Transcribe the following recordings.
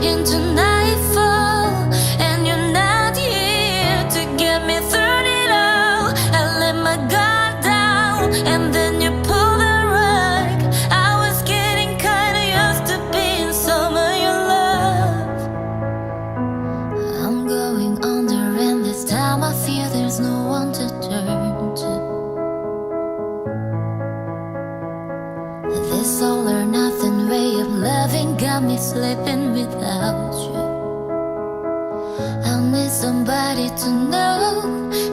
into nightfall, and you're not here to get me through it all. I let my guard down, and then you pull the rug. I was getting kinda used to being some of your love. I'm going under, and this time I feel there's no one to turn to. This all or nothing way of loving got me slipping without you. I need somebody to know,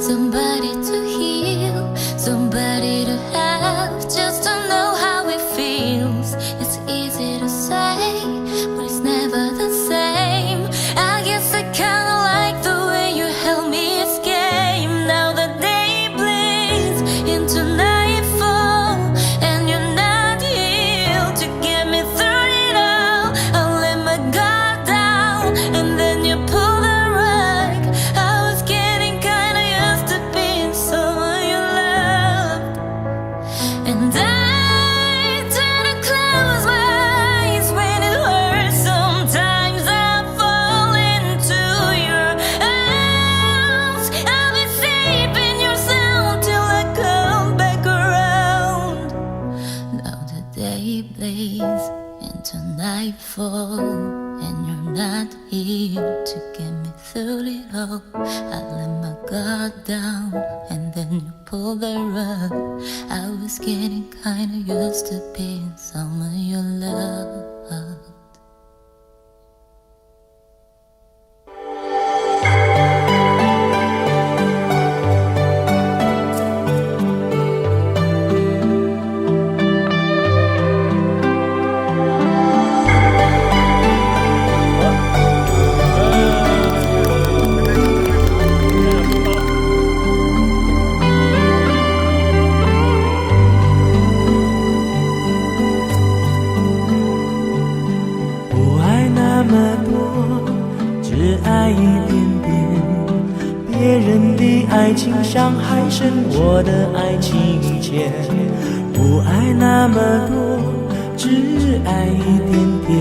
somebody to heal, somebody to have, just to know how it feels. It's easy to say, but it's never the same. I guess I kinda like the way you help me escape. Now the day bleeds into nightfall, and you're not here to get me through it all. I let my guard down, and then you pull the rug. I was getting kinda used to being someone you loved, and I try to close my eyes when it hurts. Sometimes I fall into your arms. I'll be safe in your sound till I come back around. Now the day bleeds into nightfall, and you're not here to get me through it all. I let my guard down, and then you pull the rug. I was getting kinda used to being someone you loved.不爱那么多，只爱一点点。别人的爱情伤害胜我的爱情浅。不爱那么多，只爱一点点。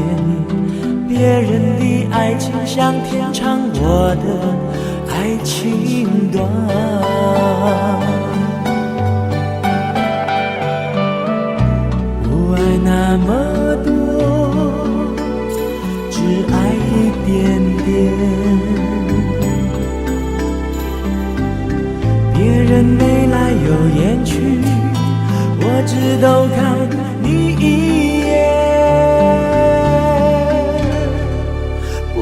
别人的爱情像天长，我的爱情短。不爱那么多，只爱一点点。别人眉来又眼去，我只都看你一眼。不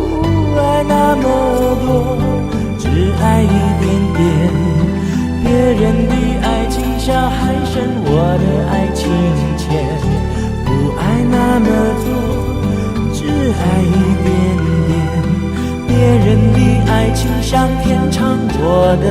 爱那么多，只爱一点点。别人的爱情像海深，我的爱情浅。不爱那么多，只爱一点点。别人的爱情像天长，我的